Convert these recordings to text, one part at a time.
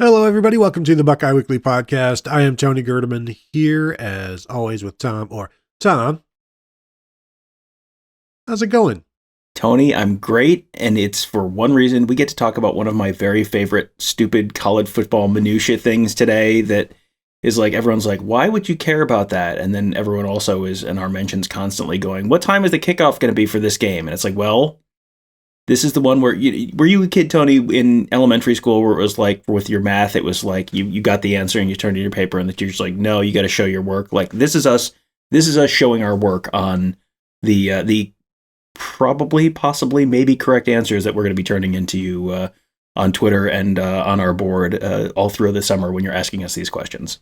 Hello, everybody. Welcome to the Buckeye Weekly Podcast. I am Tony Gerdeman here, as always, with Tom. Tom, how's it going? Tony, I'm great, and it's for one reason. We get to talk about one of my very favorite stupid college football minutia things today that is like, everyone's like, why would you care about that? And then everyone also is in our mentions constantly going, what time is the kickoff going to be for this game? And it's like, well, this is the one where were you a kid, Tony, in elementary school where it was like with your math, it was like you got the answer and you turned in your paper and the teacher's like, no, you got to show your work. Like this is us showing our work on the probably, possibly, maybe correct answers that we're going to be turning into you on Twitter and on our board all through the summer when you're asking us these questions.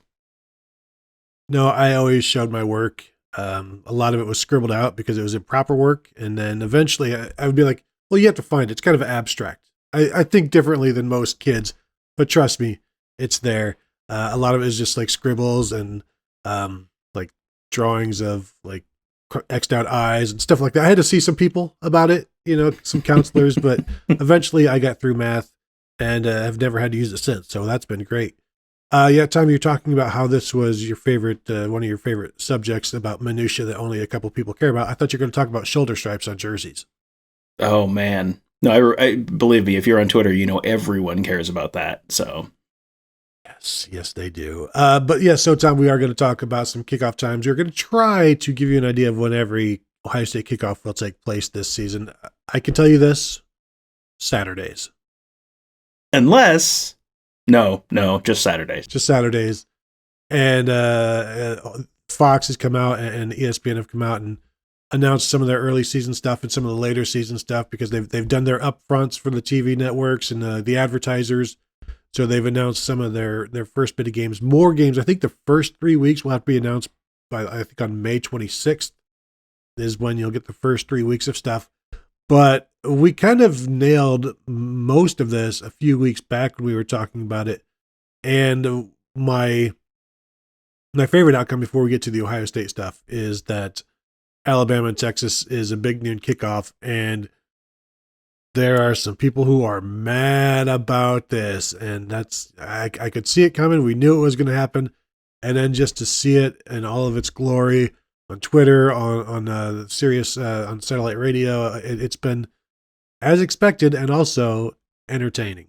No, I always showed my work. A lot of it was scribbled out because it was improper work. And then eventually I would be like, well, you have to find it. It's kind of abstract. I think differently than most kids, but trust me, it's there. A lot of it is just like scribbles and like drawings of like X'd out eyes and stuff like that. I had to see some people about it, some counselors, but eventually I got through math and have never had to use it since. So that's been great. Yeah, Tom, you're talking about how this was your favorite, one of your favorite subjects about minutia that only a couple people care about. I thought you were going to talk about shoulder stripes on jerseys. Oh, man. No, I believe me, if you're on Twitter, everyone cares about that. So, yes, they do. But yeah, so Tom, we are going to talk about some kickoff times. We're going to try to give you an idea of when every Ohio State kickoff will take place this season. I can tell you this: Saturdays. Unless, no, just Saturdays. Just Saturdays. And Fox has come out and ESPN have come out and announced some of their early season stuff and some of the later season stuff because they've done their upfronts for the TV networks and the advertisers. So they've announced some of their first bit of games, more games. I think the first 3 weeks will have to be announced by, I think on May 26th is when you'll get the first 3 weeks of stuff. But we kind of nailed most of this a few weeks back when we were talking about it. And my favorite outcome before we get to the Ohio State stuff is that Alabama and Texas is a big noon kickoff, and there are some people who are mad about this, and I could see it coming. We knew it was going to happen, and then just to see it in all of its glory on Twitter, on Sirius, on satellite radio, it's been as expected and also entertaining.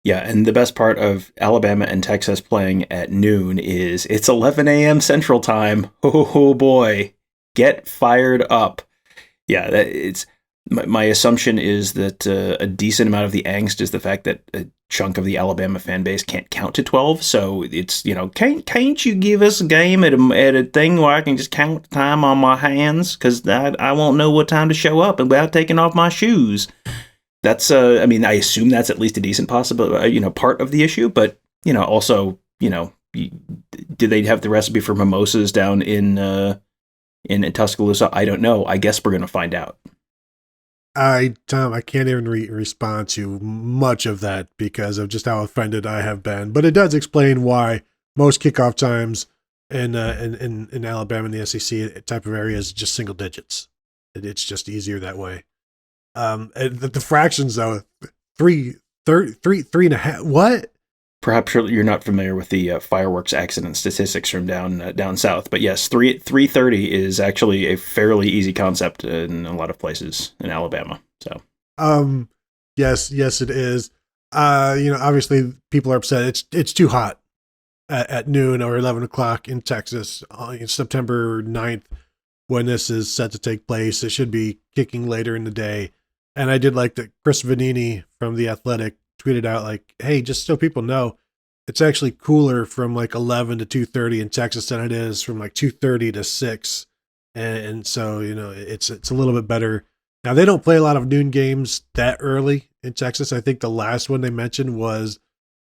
Yeah, and the best part of Alabama and Texas playing at noon is it's 11 a.m. Central Time. Oh boy. Get fired up. Yeah, it's my assumption is that a decent amount of the angst is the fact that a chunk of the Alabama fan base can't count to 12. So it's, can't you give us a game at a thing where I can just count time on my hands? Because I won't know what time to show up without taking off my shoes. That's, I assume that's at least a decent possibility, part of the issue. But, also, do they have the recipe for mimosas down in Tuscaloosa? I don't know. I guess we're going to find out. Tom, I can't even respond to much of that because of just how offended I have been. But it does explain why most kickoff times in Alabama and the SEC type of area is just single digits. It's just easier that way. The fractions though, 3.5. What? Perhaps you're not familiar with the fireworks accident statistics from down south, but yes, 3:30 is actually a fairly easy concept in a lot of places in Alabama. So, yes, it is. Obviously people are upset. It's too hot at noon or 11 o'clock in Texas on September 9th when this is set to take place. It should be kicking later in the day. And I did like that Chris Vanini from The Athletic tweeted out like, hey, just so people know, it's actually cooler from like 11 to 2:30 in Texas than it is from like 2:30 to 6. And so, it's a little bit better. Now, they don't play a lot of noon games that early in Texas. I think the last one they mentioned was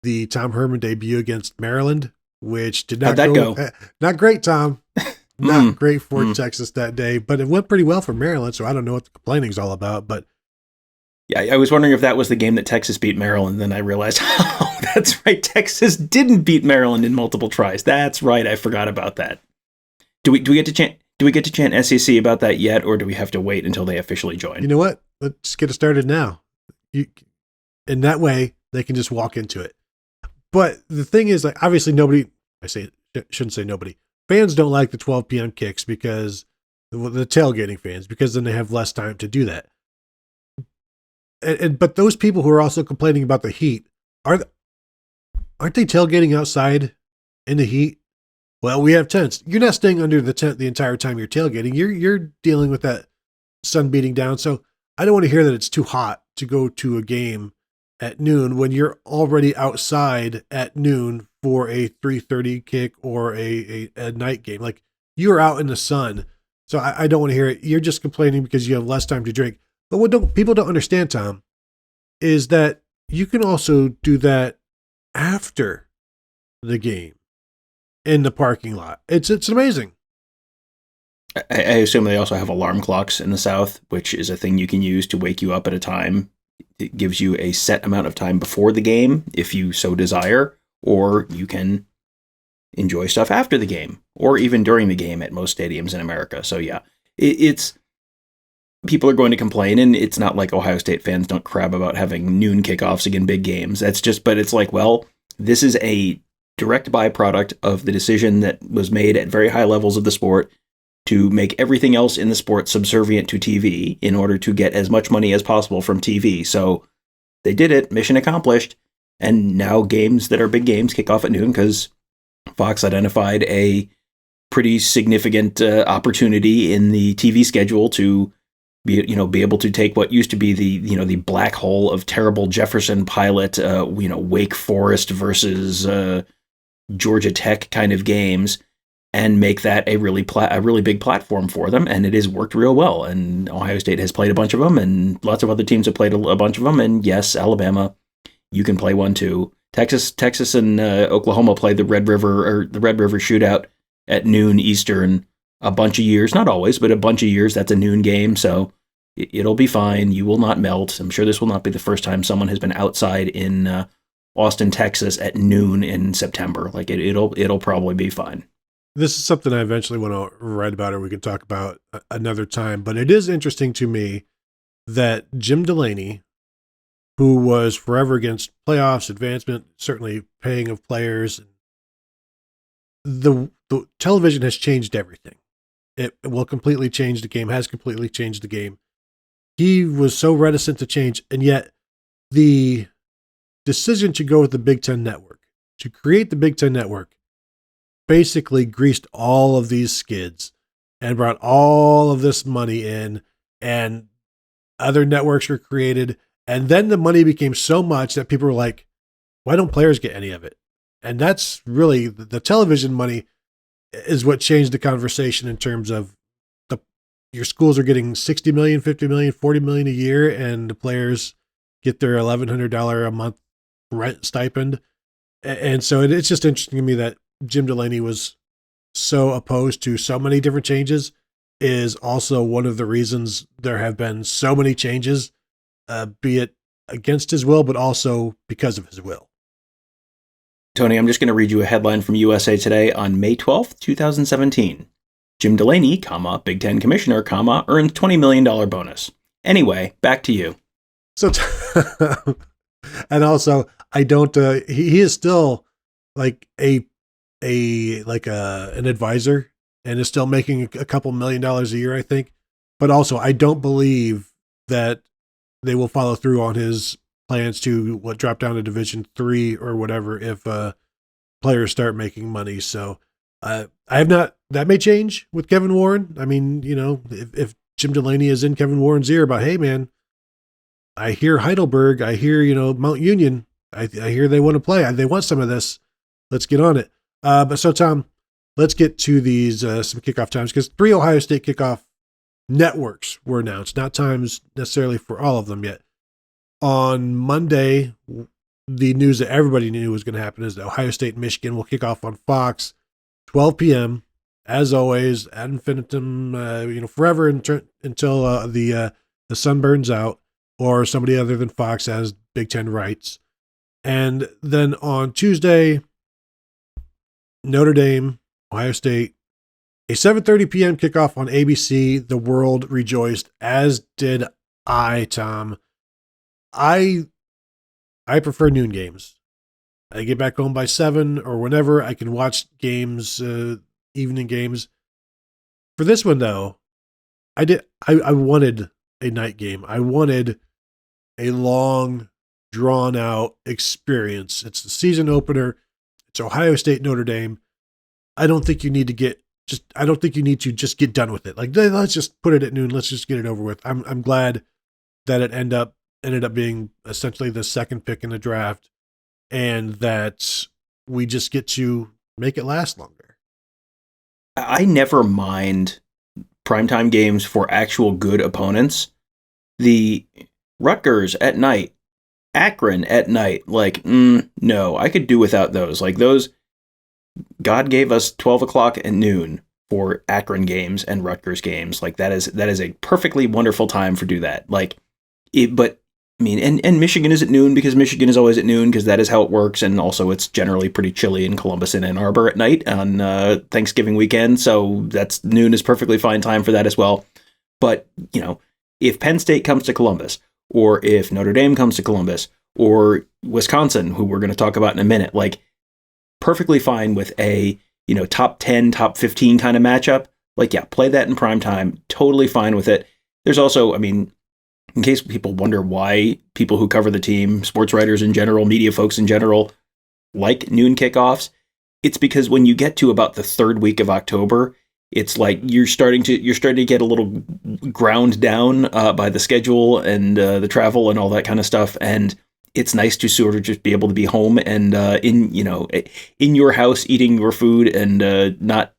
the Tom Herman debut against Maryland, which did not go. Not great, Tom. Not great for Texas that day, but it went pretty well for Maryland, so I don't know what the complaining is all about, but yeah, I was wondering if that was the game that Texas beat Maryland. Then I realized, oh, that's right. Texas didn't beat Maryland in multiple tries. That's right. I forgot about that. Do we get to chant? Do we get to chant SEC about that yet, or do we have to wait until they officially join? You know what? Let's get it started now. In that way, they can just walk into it. But the thing is, like, obviously shouldn't say nobody. Fans don't like the 12 p.m. kicks because the tailgating fans, because then they have less time to do that. But those people who are also complaining about the heat, aren't they tailgating outside in the heat? Well, we have tents. You're not staying under the tent the entire time you're tailgating. You're dealing with that sun beating down. So I don't want to hear that it's too hot to go to a game at noon when you're already outside at noon for a 3:30 kick or a night game. Like, you're out in the sun. So I don't want to hear it. You're just complaining because you have less time to drink. But what people don't understand, Tom, is that you can also do that after the game in the parking lot. It's amazing. I assume they also have alarm clocks in the South, which is a thing you can use to wake you up at a time. It gives you a set amount of time before the game, if you so desire, or you can enjoy stuff after the game, or even during the game at most stadiums in America. So yeah, it's people are going to complain, and it's not like Ohio State fans don't crab about having noon kickoffs again, big games. But it's like, well, this is a direct byproduct of the decision that was made at very high levels of the sport to make everything else in the sport subservient to TV in order to get as much money as possible from TV. So they did it, mission accomplished, and now games that are big games kick off at noon because Fox identified a pretty significant opportunity in the TV schedule to be able to take what used to be the black hole of terrible Jefferson Pilot, Wake Forest versus Georgia Tech kind of games, and make that a really big platform for them. And it has worked real well. And Ohio State has played a bunch of them, and lots of other teams have played a bunch of them. And yes, Alabama, you can play one too. Texas and Oklahoma played the Red River Shootout at noon Eastern a bunch of years, not always, but a bunch of years. That's a noon game, so it'll be fine. You will not melt. I'm sure this will not be the first time someone has been outside in Austin, Texas at noon in September. Like it'll probably be fine. This is something I eventually want to write about, or we can talk about another time. But it is interesting to me that Jim Delaney, who was forever against playoffs, advancement, certainly paying of players, the television has changed everything. It will completely change the game, has completely changed the game. He was so reticent to change, and yet the decision to go with the Big Ten Network, to create the Big Ten Network, basically greased all of these skids and brought all of this money in, and other networks were created. And then the money became so much that people were like, why don't players get any of it? And that's really the television money is what changed the conversation in terms of your schools are getting 60 million, 50 million, 40 million a year, and the players get their $1,100 a month rent stipend. And so it's just interesting to me that Jim Delaney was so opposed to so many different changes is also one of the reasons there have been so many changes, be it against his will, but also because of his will. Tony, I'm just going to read you a headline from USA Today on May 12th, 2017. Jim Delaney, Big Ten Commissioner, earns $20 million bonus. Anyway, back to you. So, and also, I don't, he is still like an advisor and is still making a couple $1 million a year, I think. But also, I don't believe that they will follow through on his plans to drop down to Division III or whatever if players start making money. So I have not. That may change with Kevin Warren. I mean, if Jim Delaney is in Kevin Warren's ear about, hey man, I hear Heidelberg, I hear Mount Union, I hear they want to play, they want some of this. Let's get on it. But so Tom, let's get to these some kickoff times, because 3 Ohio State kickoff networks were announced, not times necessarily for all of them yet. On Monday, the news that everybody knew was going to happen is that Ohio State and Michigan will kick off on Fox, 12 p.m. As always, ad infinitum, forever until the sun burns out, or somebody other than Fox has Big Ten rights. And then on Tuesday, Notre Dame, Ohio State, a 7:30 p.m. kickoff on ABC. The world rejoiced, as did I, Tom. I prefer noon games. I get back home by 7 or whenever. I can watch games, evening games. For this one, though, I wanted a night game. I wanted a long, drawn-out experience. It's the season opener. It's Ohio State, Notre Dame. I don't think you need to just get done with it. Like, let's just put it at noon. Let's just get it over with. I'm glad that it ended up being essentially the second pick in the draft, and that we just get to make it last longer. I never mind primetime games for actual good opponents. The Rutgers at night, Akron at night, like, no, I could do without those. Like, those, God gave us 12 o'clock and noon for Akron games and Rutgers games. Like, that is a perfectly wonderful time for do that. Like, but I mean, and Michigan is at noon because Michigan is always at noon because that is how it works. And also it's generally pretty chilly in Columbus and Ann Arbor at night on Thanksgiving weekend. So noon is perfectly fine time for that as well. But, if Penn State comes to Columbus, or if Notre Dame comes to Columbus, or Wisconsin, who we're going to talk about in a minute, like, perfectly fine with a, top 10, top 15 kind of matchup. Like, yeah, play that in prime time. Totally fine with it. There's also, I mean, in case people wonder why people who cover the team, sports writers in general, media folks in general, like noon kickoffs, it's because when you get to about the third week of October, it's like you're starting to get a little ground down by the schedule and the travel and all that kind of stuff. And it's nice to sort of just be able to be home and in your house eating your food and not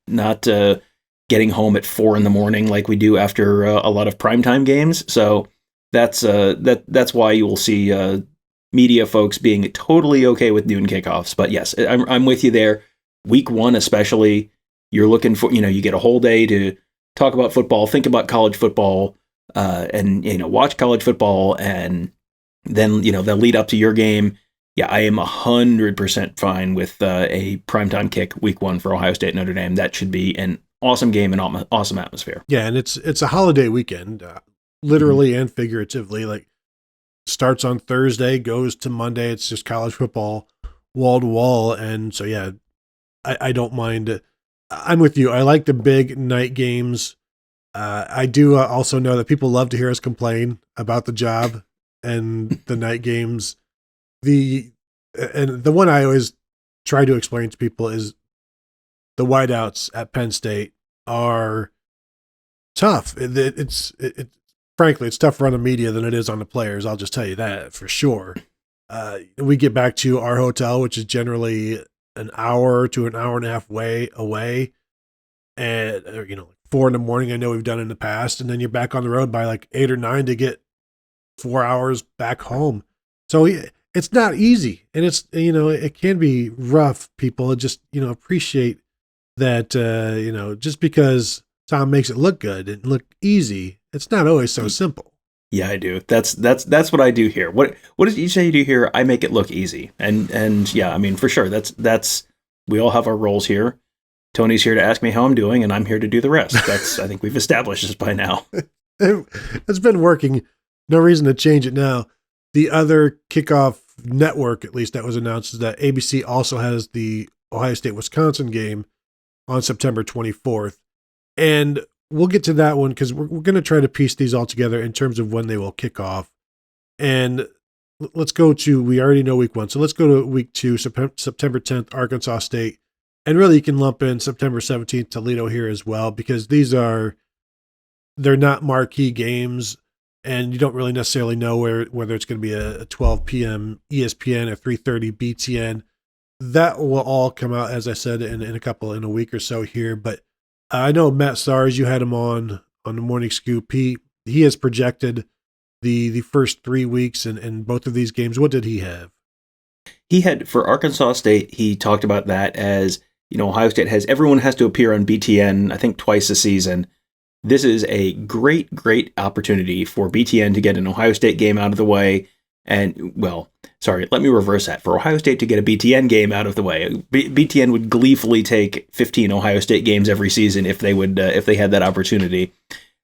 getting home at 4 a.m. like we do after a lot of primetime games. So that's why you will see media folks being totally okay with noon kickoffs. But yes, I'm with you there. Week 1 especially, you're looking for, you get a whole day to talk about football, think about college football, and watch college football, and then they'll lead up to your game. Yeah, I am 100% fine with a primetime kick week 1 for Ohio State Notre Dame. That should be an awesome game and awesome atmosphere. Yeah, and it's a holiday weekend, literally and figuratively. Like, starts on Thursday, goes to Monday. It's just college football, wall to wall, and so yeah, I don't mind. I'm with you. I like the big night games. I do also know that people love to hear us complain about the job and the night games. The one I always try to explain to people is the whiteouts at Penn State are tough. It's frankly, it's tougher on the media than it is on the players. I'll just tell you that for sure. We get back to our hotel, which is generally an hour to an hour and a half way away, and 4 a.m. I know we've done in the past, and then you're back on the road by like 8 or 9 to get 4 hours back home. So it's not easy, and it's it can be rough. People just appreciate that just because Tom makes it look good and look easy, it's not always so simple. Yeah, I do. That's what I do here. What did you say you do here? I make it look easy. And yeah, I mean, for sure. That's we all have our roles here. Tony's here to ask me how I'm doing, and I'm here to do the rest. I think we've established this by now. It's been working. No reason to change it now. The other kickoff network, at least that was announced, is that ABC also has the Ohio State-Wisconsin game on September 24th. And we'll get to that one because we're going to try to piece these all together in terms of when they will kick off. And let's go to, we already know week 1. So let's go to week 2, September 10th, Arkansas State. And really you can lump in September 17th, Toledo here as well, because they're not marquee games. And you don't really necessarily know whether it's going to be a 12 p.m. ESPN or 3:30 BTN. That will all come out, as I said, in a week or so here. But I know Matt Sars, you had him on the Morning Scoop. He has projected the first 3 weeks in both of these games. What did he have? He had, for Arkansas State, he talked about that as, Ohio State everyone has to appear on BTN, I think twice a season. This is a great, great opportunity for BTN to get an Ohio State game out of the way. And, let me reverse that. For Ohio State to get a BTN game out of the way, BTN would gleefully take 15 Ohio State games every season if they had that opportunity.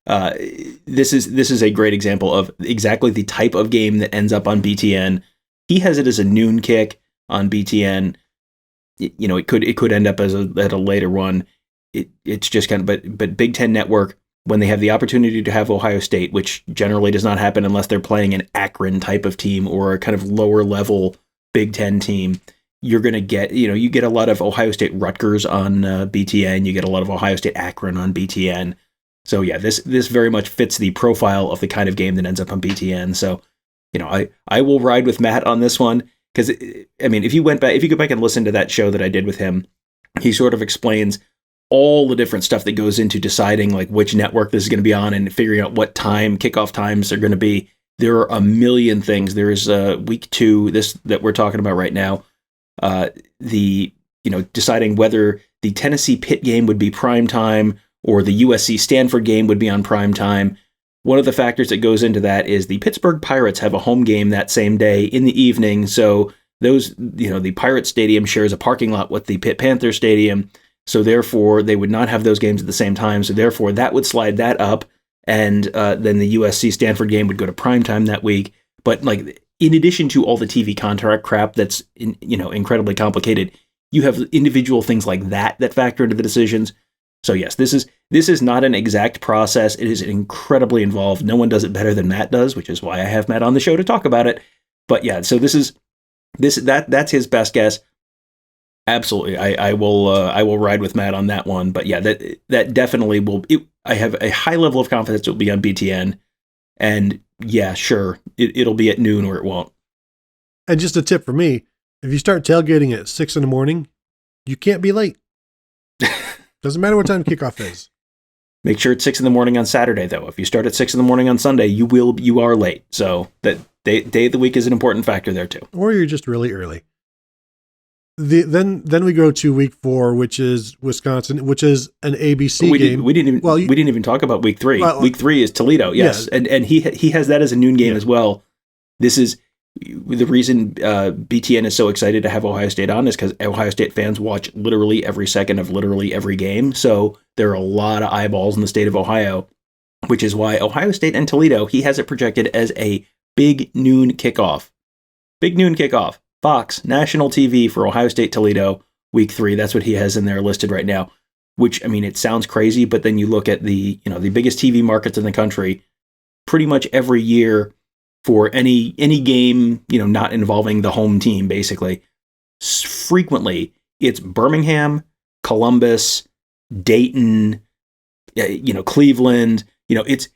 This is a great example of exactly the type of game that ends up on BTN. He has it as a noon kick. on BTN. It could end up at a later one. It's just kind of, but Big Ten Network, when they have the opportunity to have Ohio State, which generally does not happen unless they're playing an Akron type of team or a kind of lower level Big Ten team, you're going to get, you get a lot of Ohio State Rutgers on BTN. You get a lot of Ohio State Akron on BTN. So yeah, this very much fits the profile of the kind of game that ends up on BTN. So, I will ride with Matt on this one because, if you go back and listen to that show that I did with him, he sort of explains all the different stuff that goes into deciding like which network this is going to be on and figuring out what time kickoff times are going to be. There are a million things. There is week 2, this that we're talking about right now. Deciding whether the Tennessee Pitt game would be prime time or the USC Stanford game would be on prime time. One of the factors that goes into that is the Pittsburgh Pirates have a home game that same day in the evening. So those, the Pirates Stadium shares a parking lot with the Pitt Panther Stadium. So therefore, they would not have those games at the same time. So therefore, that would slide that up. And then the USC Stanford game would go to primetime that week. But like, in addition to all the TV contract crap that's incredibly complicated, you have individual things like that factor into the decisions. So yes, this is not an exact process. It is incredibly involved. No one does it better than Matt does, which is why I have Matt on the show to talk about it. But yeah, so that's his best guess. Absolutely, I will ride with Matt on that one. But yeah, that definitely will. I have a high level of confidence it will be on BTN, and yeah, sure, it'll be at noon or it won't. And just a tip for me: if you start tailgating at 6 a.m, you can't be late. Doesn't matter what time kickoff is. Make sure it's 6 a.m. on Saturday, though. If you start at 6 a.m. on Sunday, you are late. So that day of the week is an important factor there too. Or you're just really early. Then we go to week 4, which is Wisconsin, which is an ABC game. We didn't even talk about week 3. Week 3 is Toledo, yes, yeah. and he has that as a noon game as well. This is the reason BTN is so excited to have Ohio State on is because Ohio State fans watch literally every second of literally every game. So there are a lot of eyeballs in the state of Ohio, which is why Ohio State and Toledo, he has it projected as a big noon kickoff. Big noon kickoff. Fox, national TV for Ohio State Toledo, week 3. That's what he has in there listed right now, which, it sounds crazy, but then you look at the biggest TV markets in the country, pretty much every year for any game, not involving the home team, basically. Frequently, it's Birmingham, Columbus, Dayton, Cleveland. It's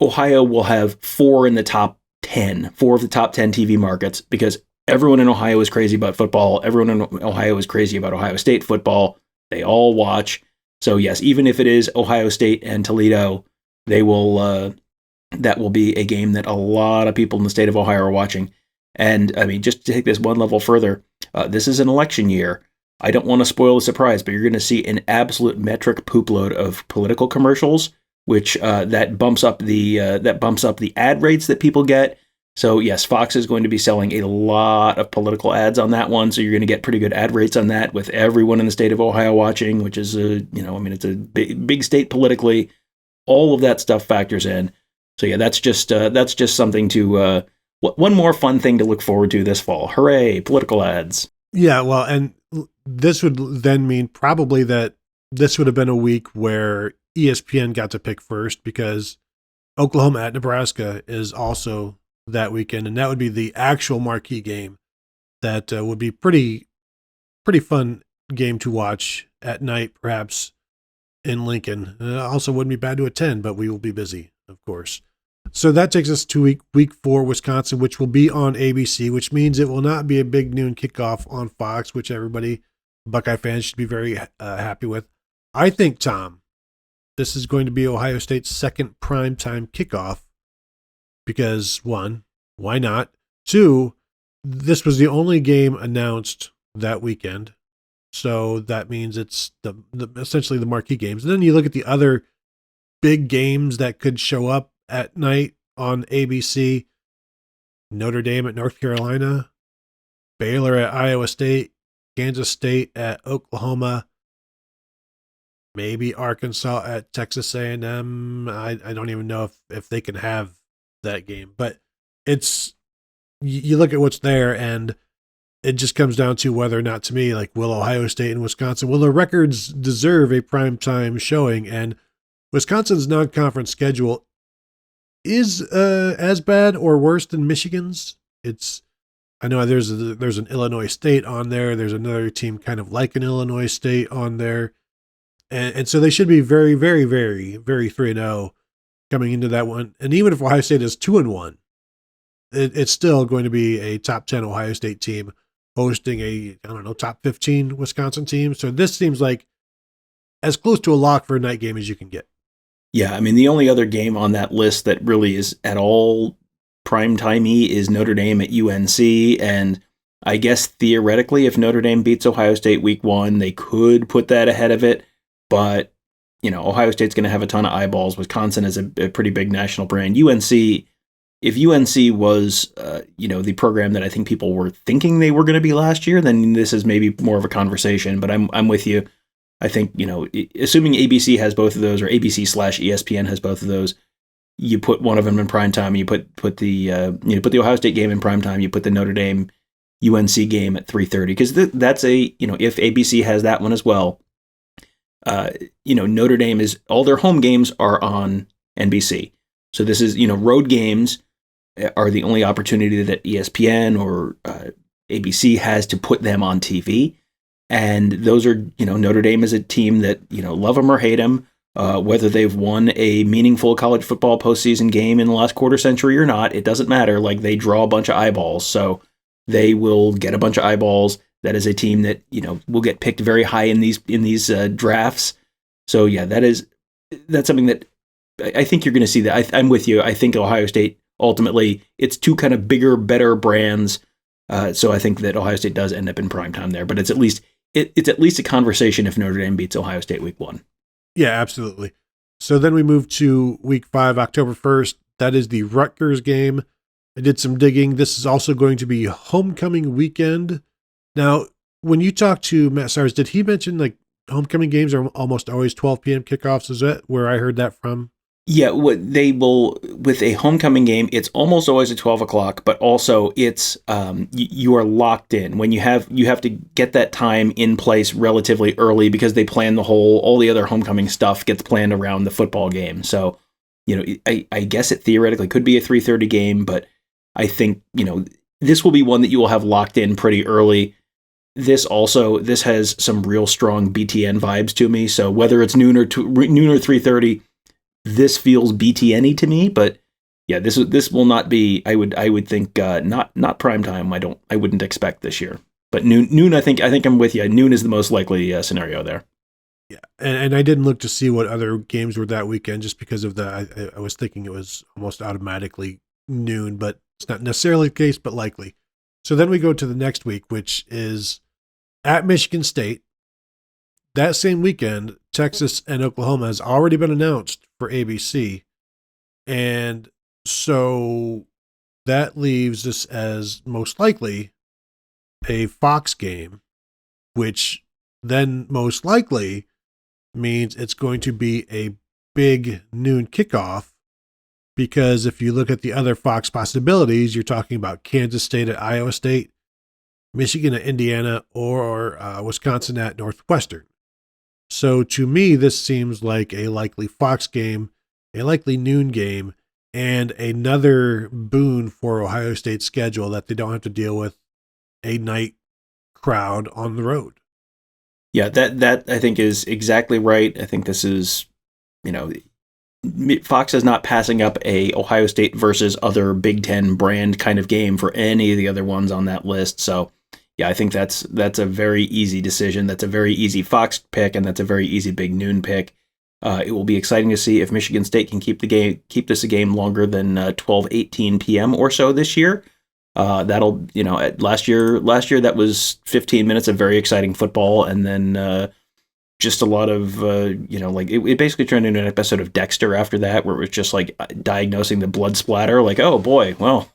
Ohio will have 4 of the top 10 TV markets because everyone in Ohio is crazy about football. Everyone in Ohio is crazy about Ohio State football. They all watch. So yes, even if it is Ohio State and Toledo, they will. That will be a game that a lot of people in the state of Ohio are watching. And just to take this one level further, this is an election year. I don't want to spoil the surprise, but you're going to see an absolute metric poop load of political commercials, which that bumps up the ad rates that people get. So yes, Fox is going to be selling a lot of political ads on that one. So you're going to get pretty good ad rates on that with everyone in the state of Ohio watching, which is it's a big state politically. All of that stuff factors in. So yeah, that's just something to one more fun thing to look forward to this fall. Hooray, political ads. Yeah, well, and this would then mean probably that this would have been a week where ESPN got to pick first because Oklahoma at Nebraska is also that weekend, and that would be the actual marquee game that would be pretty fun game to watch at night, perhaps in Lincoln. Also wouldn't be bad to attend, but we will be busy, of course. So that takes us to week 4, Wisconsin, which will be on ABC, which means it will not be a big noon kickoff on Fox, which everybody, Buckeye fans, should be very happy with. I think, Tom, this is going to be Ohio State's second primetime kickoff because, 1, why not? 2, this was the only game announced that weekend. So that means it's essentially the marquee games. And then you look at the other big games that could show up at night on ABC. Notre Dame at North Carolina, Baylor at Iowa State, Kansas State at Oklahoma, maybe Arkansas at Texas A&M. I don't even know if they can have that game, but it's, you look at what's there, and it just comes down to whether or not, to me, like, will Ohio State and Wisconsin, will their records deserve a primetime showing? And Wisconsin's non-conference schedule is as bad or worse than Michigan's. I know there's an Illinois State on there. There's another team kind of like an Illinois State on there. And so they should be very, very, very, very 3-0 coming into that one. And even if Ohio State is 2-1, it's still going to be a top 10 Ohio State team hosting a, top 15 Wisconsin team. So this seems like as close to a lock for a night game as you can get. Yeah, I mean, the only other game on that list that really is at all prime-timey is Notre Dame at UNC. And I guess theoretically, if Notre Dame beats Ohio State week 1, they could put that ahead of it. But, Ohio State's going to have a ton of eyeballs. Wisconsin is a pretty big national brand. UNC, if UNC was, the program that I think people were thinking they were going to be last year, then this is maybe more of a conversation. But I'm with you. I think, assuming ABC has both of those, or ABC/ESPN has both of those, you put one of them in prime time. You put the Ohio State game in prime time. You put the Notre Dame UNC game at 3:30, because that's if ABC has that one as well. Notre Dame all their home games are on NBC. So this is, road games are the only opportunity that ESPN or ABC has to put them on TV. And those are, Notre Dame is a team that, love them or hate them, whether they've won a meaningful college football postseason game in the last quarter century or not, it doesn't matter. Like, they draw a bunch of eyeballs. So they will get a bunch of eyeballs. That is a team that, will get picked very high in these drafts. So yeah, that's something that I think you're going to see. That I'm with you. I think Ohio State, ultimately, it's two kind of bigger, better brands. So I think that Ohio State does end up in primetime there, but it's at least a conversation if Notre Dame beats Ohio State week 1. Yeah, absolutely. So then we move to week 5, October 1st. That is the Rutgers game. I did some digging. This is also going to be homecoming weekend. Now, when you talked to Matt Sires, did he mention like homecoming games are almost always 12 p.m. kickoffs? Is that where I heard that from? Yeah, what they will, with a homecoming game, it's almost always at 12 o'clock, but also it's you are locked in. When you have to get that time in place relatively early, because they plan all the other homecoming stuff gets planned around the football game. So, I guess it theoretically could be a 3:30 game, but I think, this will be one that you will have locked in pretty early. This has some real strong BTN vibes to me. So whether it's noon or 3:30, this feels BTN-y to me. But yeah, this will not be. I would think not prime time. I wouldn't expect this year. But noon. I think I'm with you. Noon is the most likely scenario there. Yeah, and I didn't look to see what other games were that weekend, just because of I was thinking it was almost automatically noon, but it's not necessarily the case, but likely. So then we go to the next week, which is at Michigan State. That same weekend, Texas and Oklahoma has already been announced for ABC. And so that leaves us as most likely a Fox game, which then most likely means it's going to be a big noon kickoff, because if you look at the other Fox possibilities, you're talking about Kansas State at Iowa State, Michigan at Indiana, or Wisconsin at Northwestern. So to me, this seems like a likely Fox game, a likely noon game, and another boon for Ohio State's schedule, that they don't have to deal with a night crowd on the road. Yeah, that I think is exactly right. I think this is, Fox is not passing up a Ohio State versus other Big Ten brand kind of game for any of the other ones on that list. So yeah, I think that's a very easy decision. That's a very easy Fox pick, and that's a very easy big noon pick. It will be exciting to see if Michigan State can keep this a game longer than 12:18 p.m. or so this year. That'll, last year that was 15 minutes of very exciting football, and then just a lot of, it basically turned into an episode of Dexter after that, where it was just like diagnosing the blood splatter. Like, oh boy, well,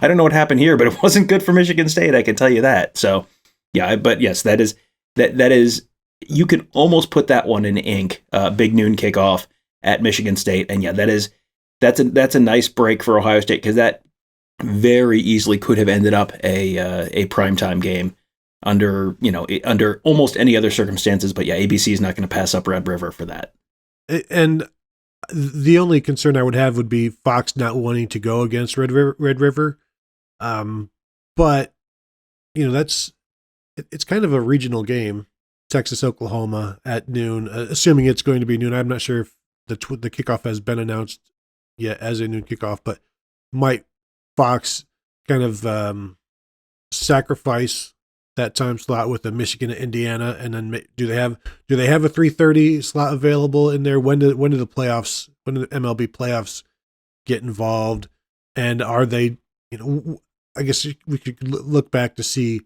I don't know what happened here, but it wasn't good for Michigan State, I can tell you that. So yeah, but yes, that is, you can almost put that one in ink, big noon kickoff at Michigan State. And yeah, that's a nice break for Ohio State, because that very easily could have ended up a primetime game under almost any other circumstances. But yeah, ABC is not going to pass up Red River for that. And the only concern I would have would be Fox not wanting to go against Red River. But it's kind of a regional game, Texas, Oklahoma at noon, assuming it's going to be noon. I'm not sure if the kickoff has been announced yet as a noon kickoff, but might Fox kind of sacrifice that time slot with the Michigan and Indiana, and then do they have a 3:30 slot available in there? When do the MLB playoffs get involved, and are they? I guess we could look back to see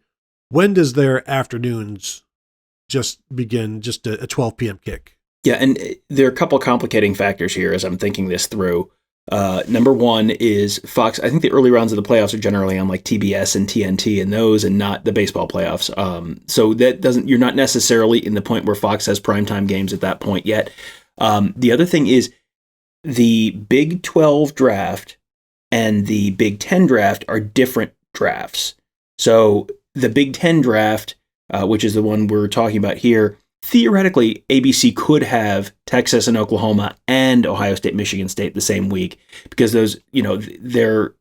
when does their afternoons just begin, just a 12 p.m. kick. Yeah, and there are a couple complicating factors here as I'm thinking this through. Number one is Fox. I think the early rounds of the playoffs are generally on like TBS and TNT and those, and not the baseball playoffs. So you're not necessarily in the point where Fox has primetime games at that point yet. The other thing is the Big 12 draft and the Big 10 draft are different drafts. So the Big 10 draft, which is the one we're talking about here, theoretically, ABC could have Texas and Oklahoma and Ohio State, Michigan State the same week, because those, they're,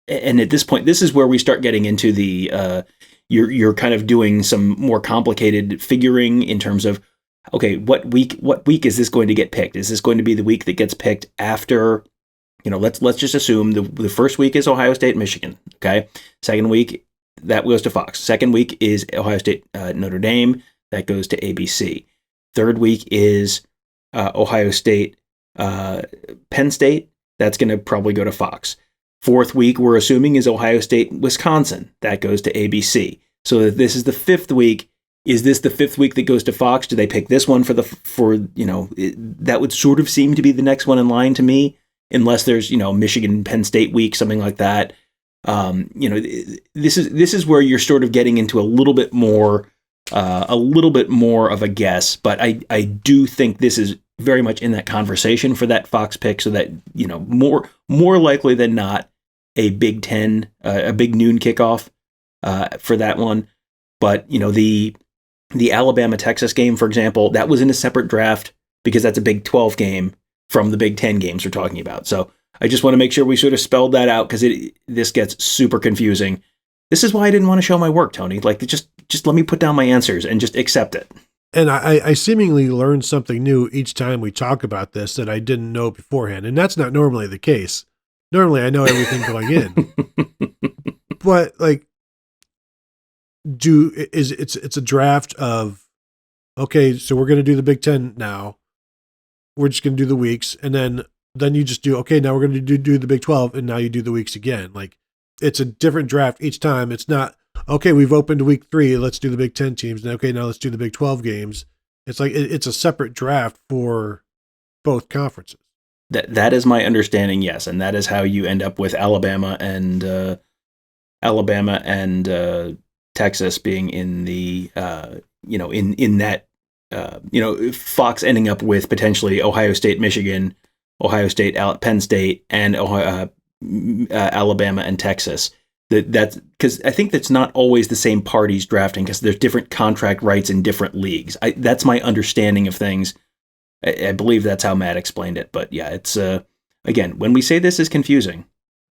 and at this point, this is where we start getting into the, you're kind of doing some more complicated figuring in terms of, okay, what week is this going to get picked? Is this going to be the week that gets picked after, let's just assume the first week is Ohio State, Michigan. Okay. Second week, that goes to Fox. Second week is Ohio State, Notre Dame. That goes to ABC. Third week is Ohio State, Penn State. That's going to probably go to Fox. Fourth week, we're assuming, is Ohio State, Wisconsin. That goes to ABC. So that this is the fifth week. Is this the fifth week that goes to Fox? Do they pick this one that would sort of seem to be the next one in line to me, unless there's, Michigan, Penn State week, something like that. This is where you're sort of getting into a little bit more of a guess, but I do think this is very much in that conversation for that Fox pick, so that, more likely than not, a Big 10, a big noon kickoff for that one. But, the Alabama-Texas game, for example, that was in a separate draft because that's a Big 12 game from the Big 10 games we're talking about. So I just want to make sure we sort of spelled that out, because this gets super confusing. This is why I didn't want to show my work, Tony. Like, just let me put down my answers and just accept it. And I seemingly learn something new each time we talk about this that I didn't know beforehand. And that's not normally the case. Normally I know everything going in. But like, it's a draft of, okay, so we're going to do the Big 10 now. We're just going to do the weeks. And then you just do, okay, now we're going to do the Big 12. And now you do the weeks again. Like, it's a different draft each time. It's not, okay, we've opened week 3. Let's do the Big 10 teams. And okay, now let's do the Big 12 games. It's like, it's a separate draft for both conferences. That is my understanding. Yes. And that is how you end up with Alabama and Texas being in the, in that, Fox ending up with potentially Ohio State, Michigan, Ohio State, Penn State, and Alabama and Texas. That's because I think that's not always the same parties drafting, because there's different contract rights in different leagues. That's my understanding of things. I believe that's how Matt explained it. But yeah, it's again, when we say this is confusing,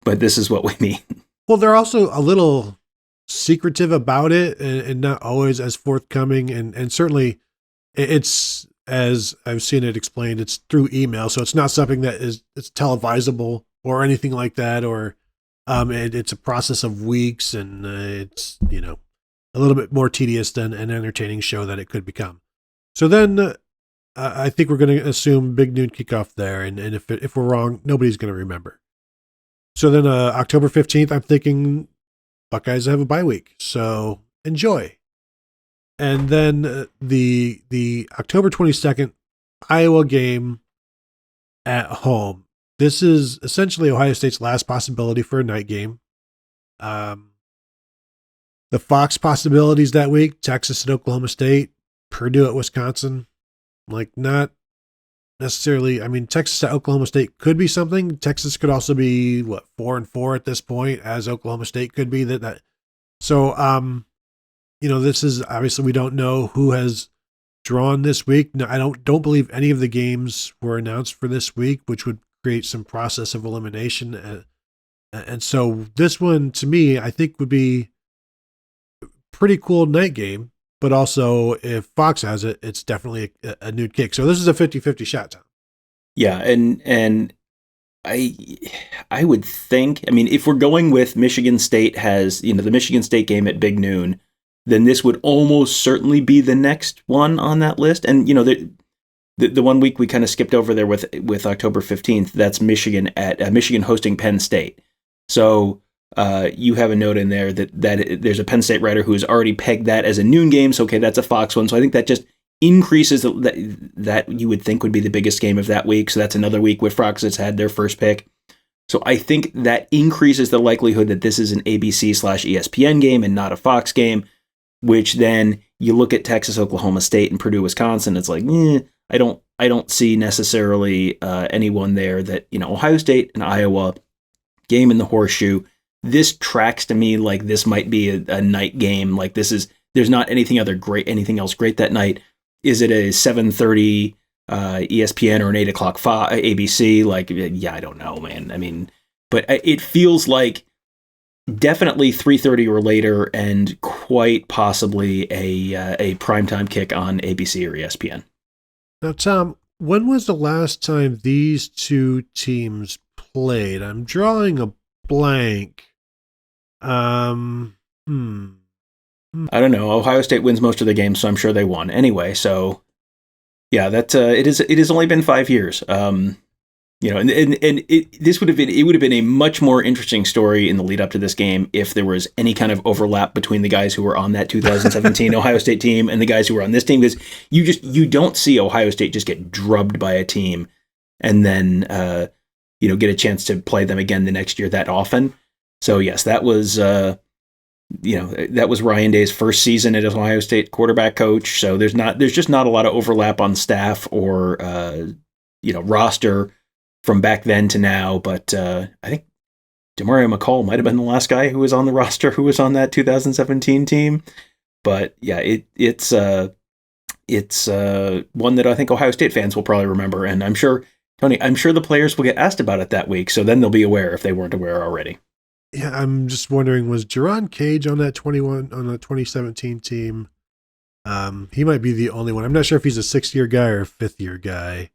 but this is what we mean. Well, they're also a little secretive about it, and not always as forthcoming. And certainly it's, as I've seen it explained, it's through email. So it's not something that it's televisable or anything like that, or it's a process of weeks, and it's, a little bit more tedious than an entertaining show that it could become. So then I think we're going to assume big noon kickoff there. And if we're wrong, nobody's going to remember. So then October 15th, I'm thinking Buckeyes have a bye week. So enjoy. And then the October 22nd Iowa game at home. This is essentially Ohio State's last possibility for a night game. The Fox possibilities that week: Texas and Oklahoma State, Purdue at Wisconsin. Like, not necessarily. I mean, Texas at Oklahoma State could be something. Texas could also be 4-4 at this point, as Oklahoma State could be. So, this is obviously, we don't know who has drawn this week. No, I don't believe any of the games were announced for this week, which would create some process of elimination. And so this one, to me, I think would be a pretty cool night game. But also, if Fox has it, it's definitely a noon kick. So this is a 50-50 shot, Tom. Yeah, and I would think, I mean, if we're going with Michigan State has, the Michigan State game at big noon, then this would almost certainly be the next one on that list. And, the 1 week we kind of skipped over there with October 15th, that's Michigan Michigan hosting Penn State. So you have a note in there that there's a Penn State writer who has already pegged that as a noon game. So, okay, that's a Fox one. So I think that just increases that you would think would be the biggest game of that week. So that's another week where Fox has had their first pick. So I think that increases the likelihood that this is an ABC/ESPN game and not a Fox game, which then you look at Texas, Oklahoma State, and Purdue, Wisconsin. It's like, I don't see necessarily anyone there that, Ohio State and Iowa, game in the horseshoe. This tracks to me like this might be a night game. Like there's not anything else great that night. Is it a 7:30 ESPN or an 8 o'clock ABC? Like, yeah, I don't know, man. I mean, but it feels like definitely 3:30 or later, and quite possibly a primetime kick on ABC or ESPN. Now, Tom, when was the last time these two teams played? I'm drawing a blank. I don't know. Ohio State wins most of the games, so I'm sure they won anyway. So, yeah, that it has only been 5 years. This would have been a much more interesting story in the lead up to this game if there was any kind of overlap between the guys who were on that 2017 Ohio State team and the guys who were on this team, because you don't see Ohio State just get drubbed by a team and then get a chance to play them again the next year that often. So yes, that was Ryan Day's first season as Ohio State quarterback coach. So there's just not a lot of overlap on staff or roster from back then to now. But I think Demario McCall might have been the last guy who was on the roster who was on that 2017 team. But yeah, it's one that I think Ohio State fans will probably remember, and I'm sure, Tony, the players will get asked about it that week, so then they'll be aware if they weren't aware already. Yeah, I'm just wondering, was Jerron Cage on that 2017 team? He might be the only one. I'm not sure if he's a 6th-year guy or a 5th-year guy.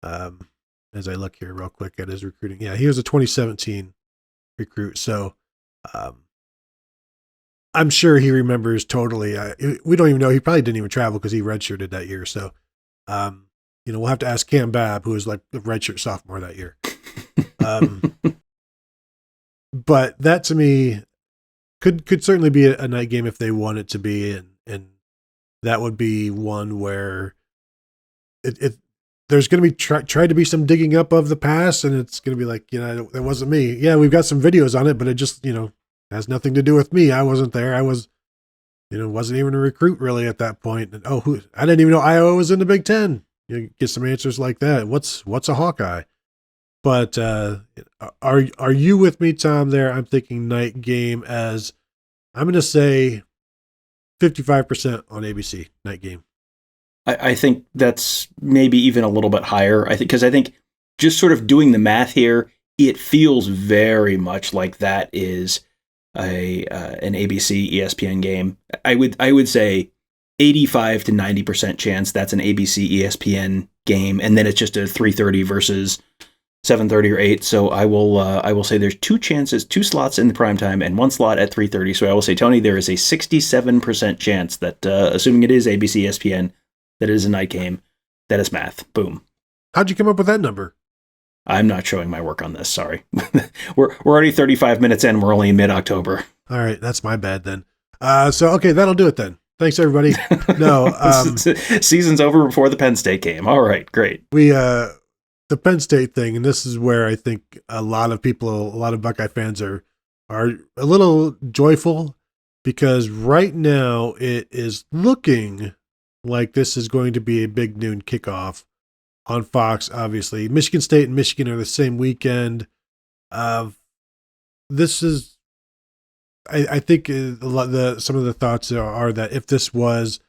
As I look here real quick at his recruiting. Yeah, he was a 2017 recruit. So I'm sure he remembers totally. We don't even know. He probably didn't even travel because he redshirted that year. So, we'll have to ask Cam Babb, who was like a redshirt sophomore that year. But that to me could certainly be a night game if they want it to be, and that would be one where there's going to be try to be some digging up of the past, and it's going to be like, that wasn't me. Yeah, we've got some videos on it, but it just has nothing to do with me. I wasn't there. I was wasn't even a recruit really at that point. And I didn't even know Iowa was in the Big Ten. You get some answers like that. What's a Hawkeye? But are you with me, Tom, there? I'm thinking night game as, I'm going to say 55% on ABC, night game. I think that's maybe even a little bit higher. I think just sort of doing the math here, it feels very much like that is an ABC ESPN game. I would say 85 to 90% chance that's an ABC ESPN game, and then it's just a 3:30 versus 7:30 or 8. So I will say there's 2 slots in the prime time and 1 slot at 3:30. So I will say, Tony, there is a 67% chance that assuming it is ABC ESPN, that it is a night game. That is math. Boom. How'd you come up with that number? I'm not showing my work on this. Sorry. We're already 35 minutes in. We're only in mid-October. All right. That's my bad then. Okay, that'll do it then. Thanks, everybody. No. Season's over before the Penn State game. All right. Great. The Penn State thing, and this is where I think a lot of Buckeye fans are a little joyful, because right now it is looking like this is going to be a big noon kickoff. on Fox, obviously. Michigan State and Michigan are the same weekend. This is, I think some of the thoughts are that if this was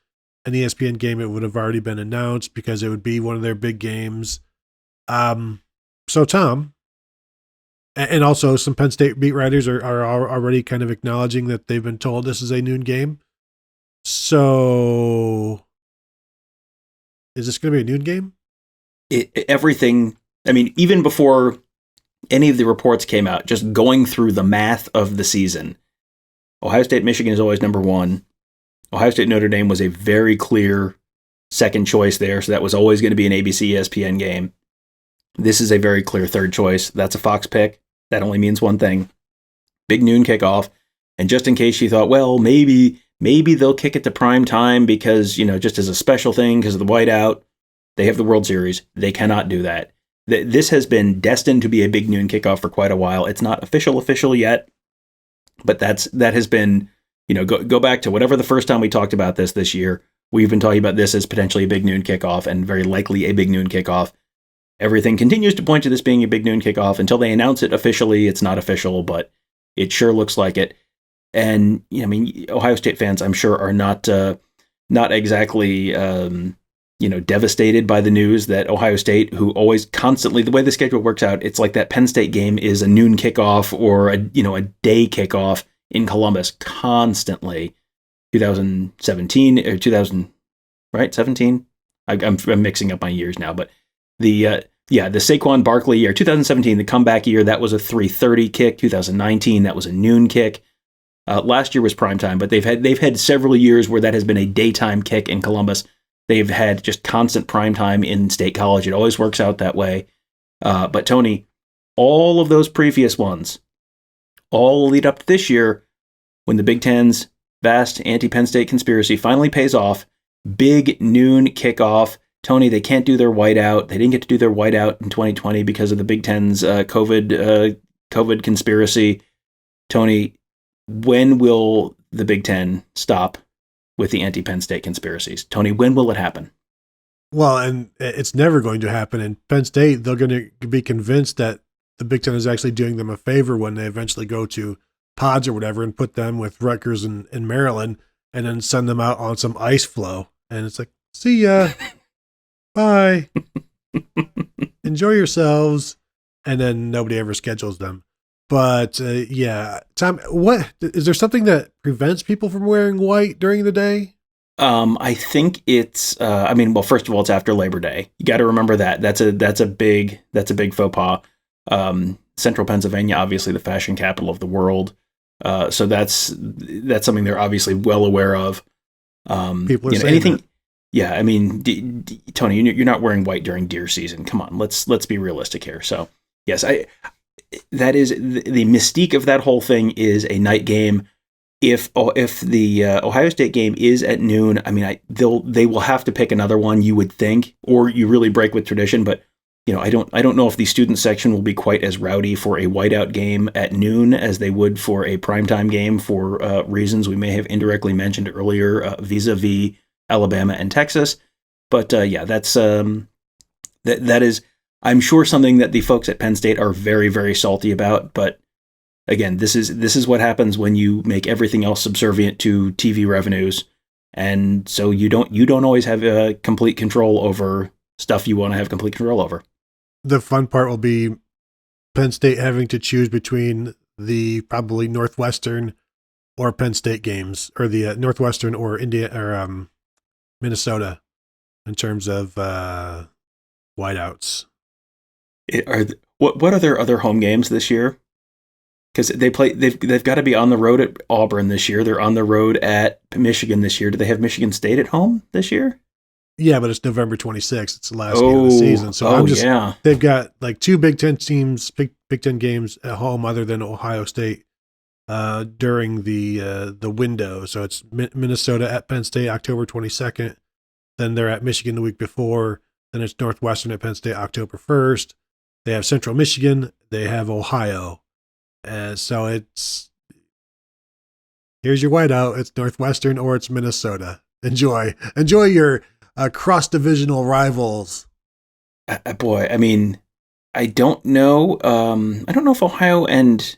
an ESPN game, it would have already been announced because it would be one of their big games. So Tom, and also some Penn State beat writers are already kind of acknowledging that they've been told this is a noon game. So is this going to be a noon game? Everything, I mean, even before any of the reports came out, just going through the math of the season, Ohio State, Michigan is always number one. Ohio State, Notre Dame was a very clear second choice there, so that was always going to be an ABC ESPN game. This is a very clear third choice. That's a Fox pick. That only means one thing. Big noon kickoff. And just in case you thought, well, maybe they'll kick it to prime time because, just as a special thing because of the whiteout, they have the World Series. They cannot do that. This has been destined to be a big noon kickoff for quite a while. It's not official yet, but that has been, go back to whatever the first time we talked about this year. We've been talking about this as potentially a big noon kickoff and very likely a big noon kickoff. Everything continues to point to this being a big noon kickoff until they announce it officially. It's not official, but it sure looks like it. And Ohio State fans, I'm sure, are not exactly devastated by the news that Ohio State, who always constantly, the way the schedule works out, it's like that Penn State game is a noon kickoff or a day kickoff in Columbus constantly. 2017 or 2000, right? 17. I'm mixing up my years now, but the Saquon Barkley year, 2017, the comeback year, that was a 3:30 kick. 2019, that was a noon kick. Last year was primetime, but they've had several years where that has been a daytime kick in Columbus. They've had just constant primetime in State College. It always works out that way. But Tony, all of those previous ones, all lead up to this year when the Big Ten's vast anti-Penn State conspiracy finally pays off. Big noon kickoff. Tony, they can't do their whiteout. They didn't get to do their whiteout in 2020 because of the Big Ten's COVID conspiracy. Tony, when will the Big Ten stop with the anti-Penn State conspiracies? Tony, when will it happen? Well, and it's never going to happen. In Penn State, they're going to be convinced that the Big Ten is actually doing them a favor when they eventually go to pods or whatever and put them with Rutgers and Maryland and then send them out on some ice flow. And it's like, see ya. Bye. Enjoy yourselves. And then nobody ever schedules them. But Tom, what is there something that prevents people from wearing white during the day? I think it's. First of all, it's after Labor Day. You got to remember that. That's a big faux pas. Central Pennsylvania, obviously the fashion capital of the world. So that's something they're obviously well aware of. People are saying anything. That. Yeah, I mean, Tony, you're not wearing white during deer season. Come on, let's be realistic here. So, yes, that is the mystique of that whole thing is a night game. If the Ohio State game is at noon, I mean, they will have to pick another one, you would think, or you really break with tradition. But I don't know if the student section will be quite as rowdy for a whiteout game at noon as they would for a primetime game for reasons we may have indirectly mentioned earlier, vis-a-vis Alabama and Texas. But that's that is, I'm sure, something that the folks at Penn State are very, very salty about. But again, this is what happens when you make everything else subservient to TV revenues, and so you don't always have complete control over stuff you want to have complete control over. The fun part will be Penn State having to choose between the probably Northwestern or Penn State games, or the Northwestern or Minnesota, in terms of whiteouts. What are their other home games this year? Because they've got to be on the road at Auburn this year. They're on the road at Michigan this year. Do they have Michigan State at home this year? Yeah, but it's November 26th. It's the last game of the season. So they've got like two Big Ten teams, Big Ten games at home other than Ohio State during the window. So it's Minnesota at Penn State October 22nd. Then they're at Michigan the week before. Then it's Northwestern at Penn State October 1st. They have Central Michigan. They have Ohio. So here's your whiteout. It's Northwestern or it's Minnesota. Enjoy your cross-divisional rivals. boy, I mean, I don't know. I don't know if Ohio and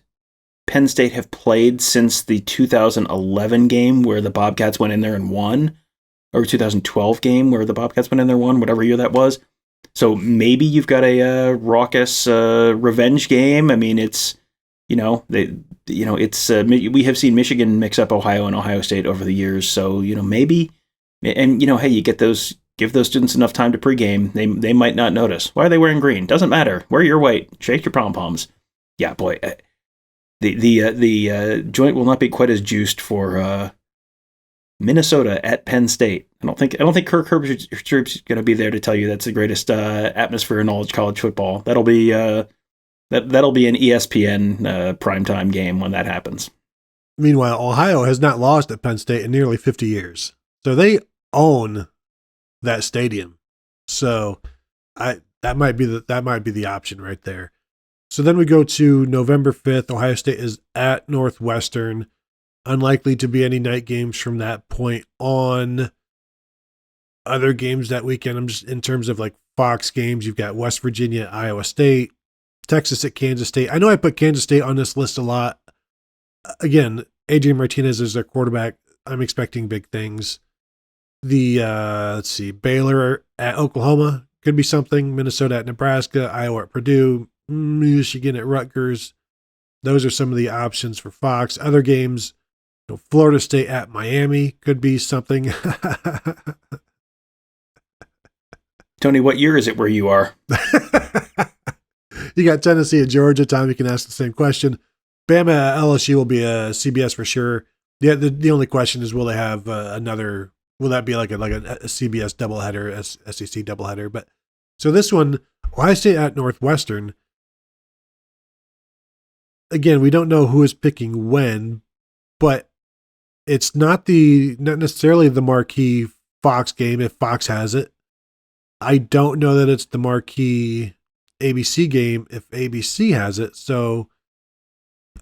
Penn State have played since the 2011 game where the Bobcats went in there and won, or 2012 game where the Bobcats went in there and won, whatever year that was. So maybe you've got a raucous revenge game. I mean, it's it's we have seen Michigan mix up Ohio and Ohio State over the years. So maybe, and hey, you give those students enough time to pregame, they might not notice. Why are they wearing green? Doesn't matter. Wear your white. Shake your pom poms. Yeah, boy. The joint will not be quite as juiced for Minnesota at Penn State. I don't think Kirk Herbert's going to be there to tell you that's the greatest atmosphere in all of college football. That'll be an ESPN primetime game when that happens. Meanwhile, Ohio has not lost at Penn State in nearly 50 years, so they own that stadium. So that might be the option right there. So then we go to November 5th. Ohio State is at Northwestern. Unlikely to be any night games from that point on. Other games that weekend, I'm just in terms of like Fox games, you've got West Virginia at Iowa State, Texas at Kansas State. I know I put Kansas State on this list a lot. Again, Adrian Martinez is their quarterback. I'm expecting big things. The Baylor at Oklahoma could be something. Minnesota at Nebraska, Iowa at Purdue, Michigan at Rutgers. Those are some of the options for Fox. Other games, Florida State at Miami could be something. Tony, what year is it where you are? You got Tennessee at Georgia. Tom, you can ask the same question. Bama at LSU will be a CBS for sure. The only question is, will they have another? Will that be like a CBS doubleheader, SEC doubleheader? But so this one, Ohio State at Northwestern. Again, we don't know who is picking when, but it's not necessarily the marquee Fox game if Fox has it. I don't know that it's the marquee ABC game if ABC has it. So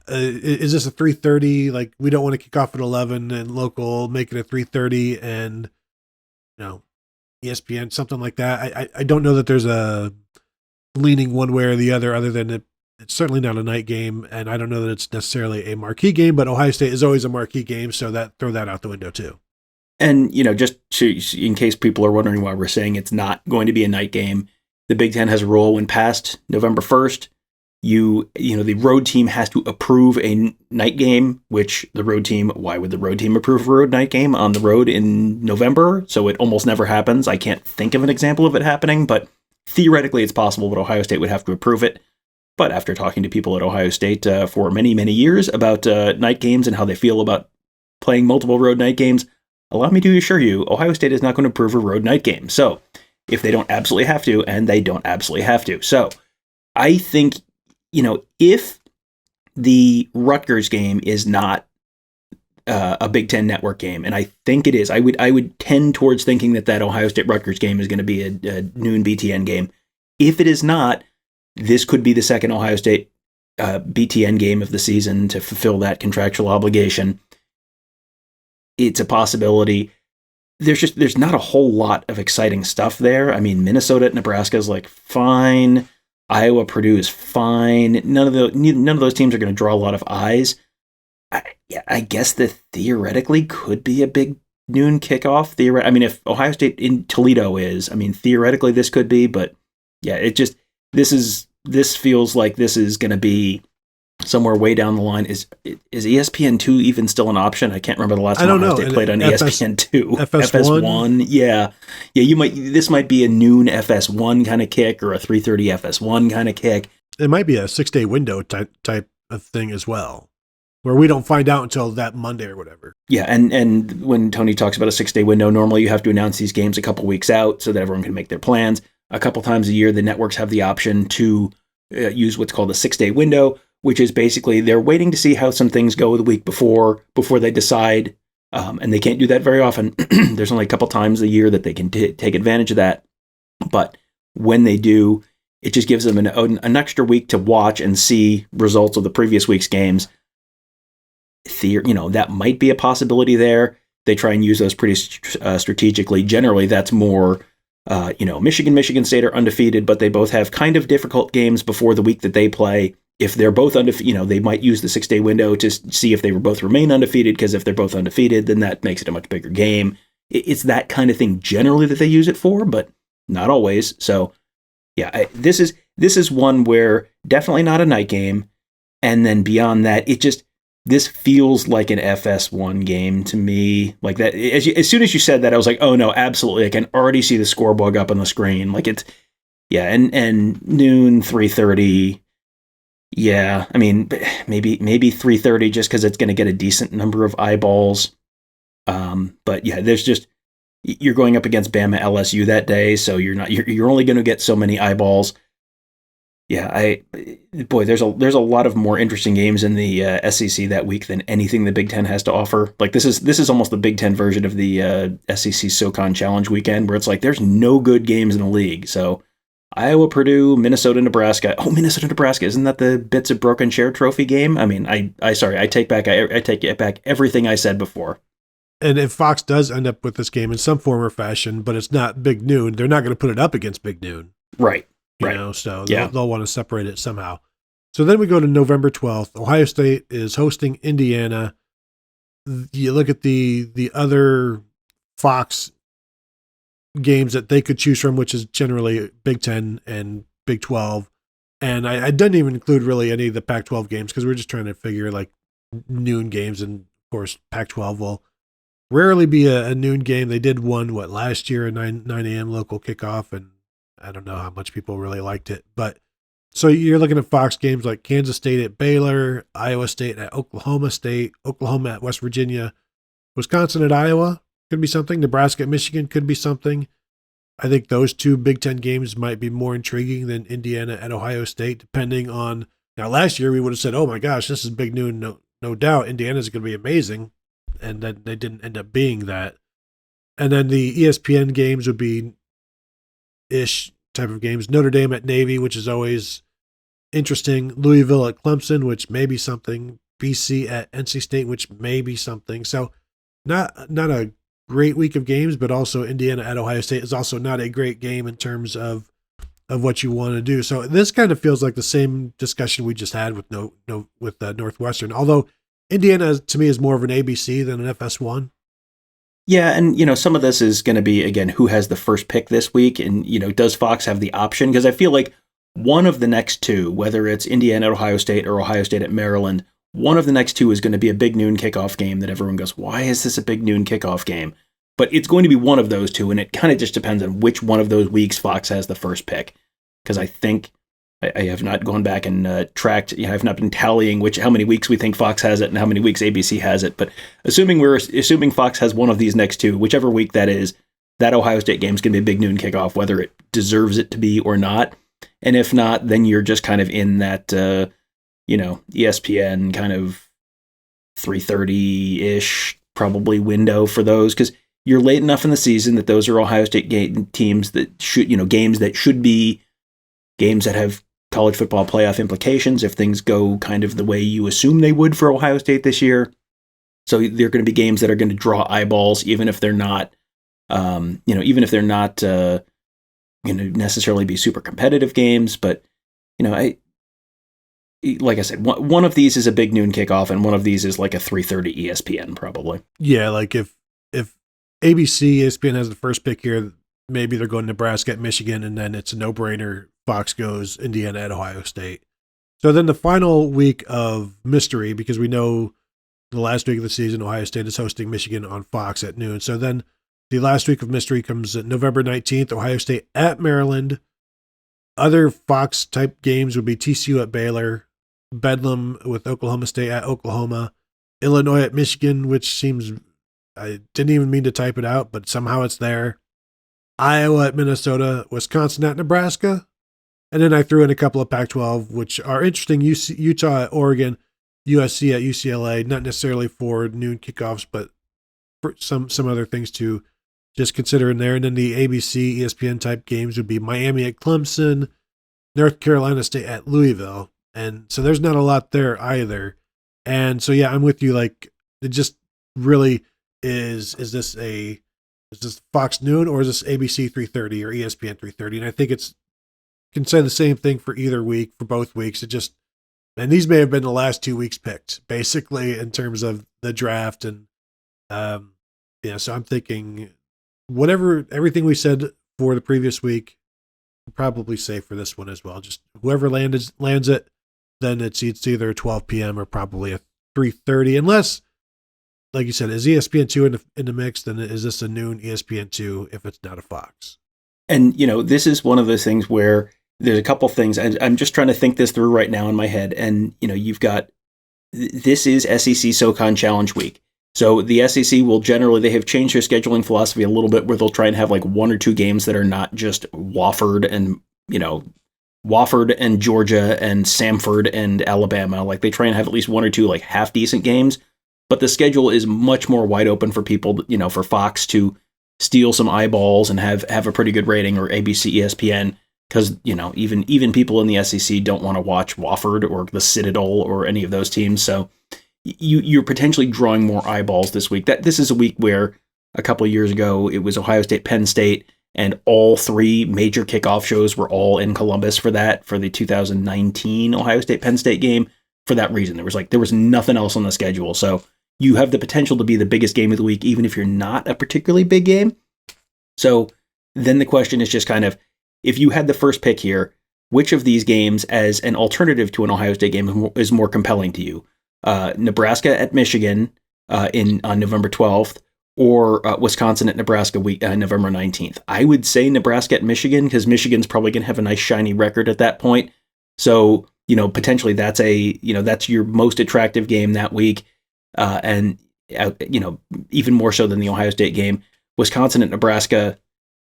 is this a 3:30? Like, we don't want to kick off at 11 and local, make it a 3:30 and ESPN, something like that. I don't know that there's a leaning one way or the other than it's certainly not a night game, and I don't know that it's necessarily a marquee game, but Ohio State is always a marquee game, so throw that out the window too. And, just in case people are wondering why we're saying it's not going to be a night game, the Big Ten has a rule when past November 1st, the road team has to approve a night game, which why would the road team approve a road night game on the road in November? So it almost never happens. I can't think of an example of it happening, but theoretically it's possible that Ohio State would have to approve it. But after talking to people at Ohio State for many, many years about night games and how they feel about playing multiple road night games, allow me to assure you, Ohio State is not going to approve a road night game. So if they don't absolutely have to, and they don't absolutely have to. So I think, if the Rutgers game is not a Big Ten Network game, and I think it is, I would tend towards thinking that Ohio State Rutgers game is going to be a noon BTN game. If it is not, this could be the second Ohio State BTN game of the season to fulfill that contractual obligation. It's a possibility. There's not a whole lot of exciting stuff there. I mean, Minnesota at Nebraska is like fine. Iowa, Purdue is fine. None of those teams are going to draw a lot of eyes. I guess that theoretically could be a big noon kickoff. If Ohio State in Toledo is, theoretically this could be, but yeah, this feels like this is going to be somewhere way down the line. Is ESPN2 even still an option? I can't remember the last time Ohio State played on ESPN2. FS1? Yeah. This might be a noon FS1 kind of kick or a 3:30 FS1 kind of kick. It might be a 6-day window type of thing as well, where we don't find out until that Monday or whatever. Yeah, and when Tony talks about a 6-day window, normally you have to announce these games a couple weeks out so that everyone can make their plans. A couple times a year, the networks have the option to use what's called a 6-day window, which is basically they're waiting to see how some things go the week before they decide, and they can't do that very often. There's only a couple times a year that they can take advantage of that. But when they do, it just gives them an extra week to watch and see results of the previous week's games. That might be a possibility there. They try and use those pretty strategically. Generally, that's more Michigan State are undefeated, but they both have kind of difficult games before the week that they play. If they're both undefeated, they might use the 6-day window to see if they were both remain undefeated, because if they're both undefeated, then that makes it a much bigger game. It's that kind of thing generally that they use it for, but not always. So, yeah, this is one where definitely not a night game. And then beyond that, this feels like an FS1 game to me. Like that, as soon as you said that, I was like, oh no, absolutely. I can already see the scoreboard up on the screen. Like it's, yeah, and noon, 3:30. Yeah, I mean, maybe 3:30 just because it's going to get a decent number of eyeballs. But yeah, you're going up against Bama LSU that day, so you're only going to get so many eyeballs. Yeah, there's a lot of more interesting games in the SEC that week than anything the Big Ten has to offer. Like this is almost the Big Ten version of the SEC SoCon Challenge weekend, where it's like there's no good games in the league. So Iowa, Purdue, Minnesota, Nebraska. Oh, Minnesota, Nebraska. Isn't that the Bits of Broken Chair Trophy game? I mean, I take back everything I said before. And if Fox does end up with this game in some form or fashion, but it's not Big Noon, they're not going to put it up against Big Noon. Right. So they'll want to separate it somehow. So then we go to November 12th. Ohio State is hosting Indiana. You look at the other Fox games that they could choose from, which is generally Big 10 and Big 12. And I didn't even include really any of the Pac-12 games because we're just trying to figure like noon games. And of course, Pac-12 will rarely be a noon game. They did one, last year, a 9 a.m. local kickoff. And I don't know how much people really liked it. But so you're looking at Fox games like Kansas State at Baylor, Iowa State at Oklahoma State, Oklahoma at West Virginia, Wisconsin at Iowa. Could be something. Nebraska at Michigan could be something. I think those two Big Ten games might be more intriguing than Indiana at Ohio State, depending on. Now, last year we would have said, oh my gosh, this is Big Noon. No doubt. Indiana's going to be amazing. And then they didn't end up being that. And then the ESPN games would be ish type of games. Notre Dame at Navy, which is always interesting. Louisville at Clemson, which may be something. BC at NC State, which may be something. So not a great week of games, but also Indiana at Ohio State is also not a great game in terms of what you want to do. So this kind of feels like the same discussion we just had with Northwestern. Although Indiana to me is more of an ABC than an FS1. Yeah, and some of this is going to be again who has the first pick this week, and does Fox have the option? Because I feel like one of the next two, whether it's Indiana at Ohio State or Ohio State at Maryland, one of the next two is going to be a big noon kickoff game that everyone goes, why is this a big noon kickoff game? But it's going to be one of those two, and it kind of just depends on which one of those weeks Fox has the first pick. Because I think I have not gone back and tracked. I've not been tallying how many weeks we think Fox has it and how many weeks ABC has it. But assuming Fox has one of these next two, whichever week that is, that Ohio State game is going to be a big noon kickoff, whether it deserves it to be or not. And if not, then you're just kind of in that ESPN kind of 3:30-ish probably window for those, because you're late enough in the season that those are Ohio State teams that should, games that should be games that have college football playoff implications if things go kind of the way you assume they would for Ohio State this year. So they're going to be games that are going to draw eyeballs, even if they're not, necessarily be super competitive games. But, like I said, one of these is a big noon kickoff, and one of these is like a 3:30 ESPN probably. Yeah, like if ABC, ESPN has the first pick here, maybe they're going Nebraska at Michigan, and then it's a no-brainer. Fox goes Indiana at Ohio State. So then the final week of mystery, because we know the last week of the season, Ohio State is hosting Michigan on Fox at noon. So then the last week of mystery comes November 19th, Ohio State at Maryland. Other Fox-type games would be TCU at Baylor, Bedlam with Oklahoma State at Oklahoma, Illinois at Michigan, which seems, I didn't even mean to type it out, but somehow it's there. Iowa at Minnesota, Wisconsin at Nebraska. And then I threw in a couple of Pac-12, which are interesting. Utah at Oregon, USC at UCLA, not necessarily for noon kickoffs, but for some other things to just consider in there. And then the ABC, ESPN type games would be Miami at Clemson, North Carolina State at Louisville. And so there's not a lot there either. And so, yeah, I'm with you. Like, it just really is this a Is this Fox Noon or is this ABC 3:30 or ESPN 3:30? And I think can say the same thing for either week, for both weeks. And these may have been the last 2 weeks picked, basically, in terms of the draft. And, so I'm thinking everything we said for the previous week, probably safe for this one as well. Just whoever lands it, then it's either 12 p.m. or probably a 3:30, unless, like you said, is ESPN2 in the mix, then is this a noon ESPN2 if it's not a Fox? And, this is one of those things where there's a couple things. I'm just trying to think this through right now in my head. And, you've got, this is SEC SoCon Challenge Week. So the SEC will generally, they have changed their scheduling philosophy a little bit where they'll try and have like 1 or 2 games that are not just Wofford and Georgia and Samford and Alabama. Like they try and have at least 1 or 2 like half decent games, but the schedule is much more wide open for people, for Fox to steal some eyeballs and have a pretty good rating, or ABC, ESPN, because, even people in the SEC don't want to watch Wofford or the Citadel or any of those teams. So you're potentially drawing more eyeballs this week. This is a week where a couple of years ago it was Ohio State, Penn State, and all 3 major kickoff shows were all in Columbus for the 2019 Ohio State Penn State game. For that reason, there was nothing else on the schedule. So you have the potential to be the biggest game of the week, even if you're not a particularly big game. So then the question is just kind of, if you had the first pick here, which of these games as an alternative to an Ohio State game is more compelling to you? Nebraska at Michigan on November 12th, or Wisconsin at Nebraska November 19th. I would say Nebraska at Michigan, because Michigan's probably going to have a nice shiny record at that point. So, potentially that's that's your most attractive game that week. And even more so than the Ohio State game. Wisconsin at Nebraska,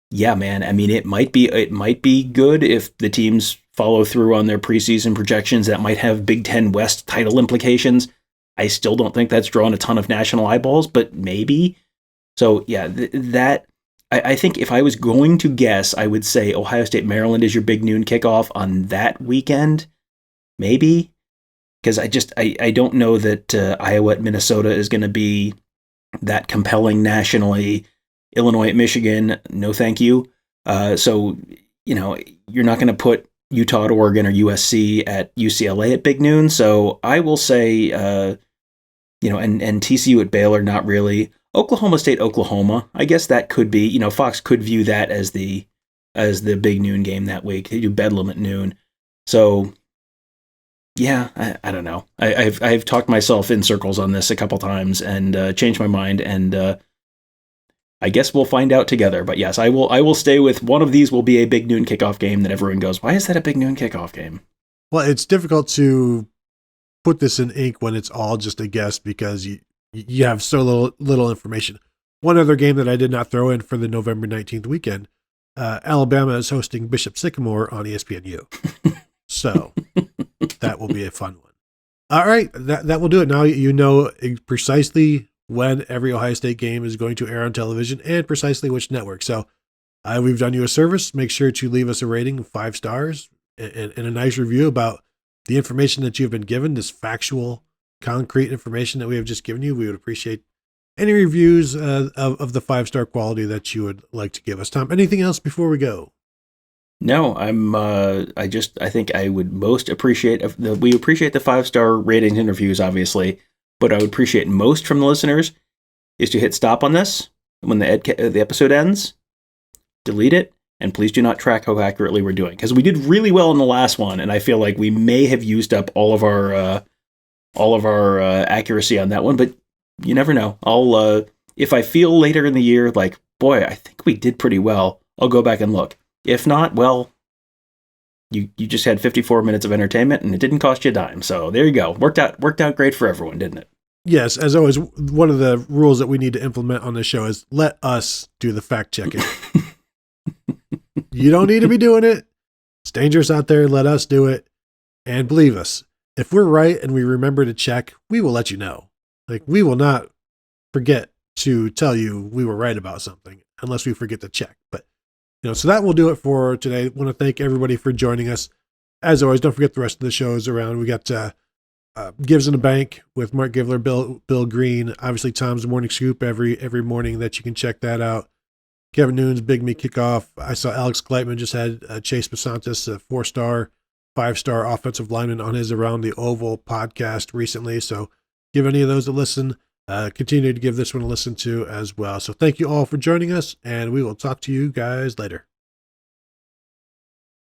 yeah, man. I mean, it might be good if the teams follow through on their preseason projections. That might have Big Ten West title implications. I still don't think that's drawn a ton of national eyeballs, but maybe. So yeah, I think if I was going to guess, I would say Ohio State, Maryland is your big noon kickoff on that weekend, maybe. Because I don't know that Iowa at Minnesota is going to be that compelling nationally. Illinois at Michigan, no thank you. So, you're not going to put Utah at Oregon or USC at UCLA at big noon. So I will say, and TCU at Baylor, not really. Oklahoma State, Oklahoma, I guess that could be, Fox could view that as the big noon game that week. They do Bedlam at noon. So, yeah, I don't know. I've talked myself in circles on this a couple times and changed my mind, and I guess we'll find out together. But yes, I will stay with one of these will be a big noon kickoff game that everyone goes, why is that a big noon kickoff game? Well, it's difficult to put this in ink when it's all just a guess because you have so little information. One other game that I did not throw in for the November 19th weekend, Alabama is hosting Bishop Sycamore on ESPNU. So that will be a fun one. All right, that will do it. Now you know precisely when every Ohio State game is going to air on television and precisely which network. So we've done you a service. Make sure to leave us a rating of 5 stars and a nice review about the information that you've been given, this factual, concrete information that we have just given you. We would appreciate any reviews of the 5-star quality that you would like to give us. Tom, anything else before we go? No, I think I would most appreciate, we appreciate the 5-star ratings and reviews, obviously. What I would appreciate most from the listeners is to hit stop on this when the episode ends, delete it, and please do not track how accurately we're doing. Because we did really well in the last one, and I feel like we may have used up all of our accuracy on that one, but you never know. I'll if I feel later in the year like, boy, I think we did pretty well, I'll go back and look. If not, well, you just had 54 minutes of entertainment and it didn't cost you a dime. So there you go. Worked out great for everyone, didn't it? Yes, as always, one of the rules that we need to implement on this show is let us do the fact checking. You don't need to be doing it. It's dangerous out there. Let us do it. And believe us, if we're right and we remember to check, we will let you know. Like, we will not forget to tell you we were right about something unless we forget to check. But so that will do it for today. I want to thank everybody for joining us. As always, don't forget the rest of the shows around. We got Gives in the Bank with Mark Givler, Bill Green. Obviously, Tom's Morning Scoop every morning that you can check that out. Kevin Noon's Big Me Kickoff. I saw Alex Kleitman just had Chase Basantis, a 4-star, 5-star offensive lineman, on his Around the Oval podcast recently. So give any of those a listen. Continue to give this one a listen to as well. So thank you all for joining us, and we will talk to you guys later.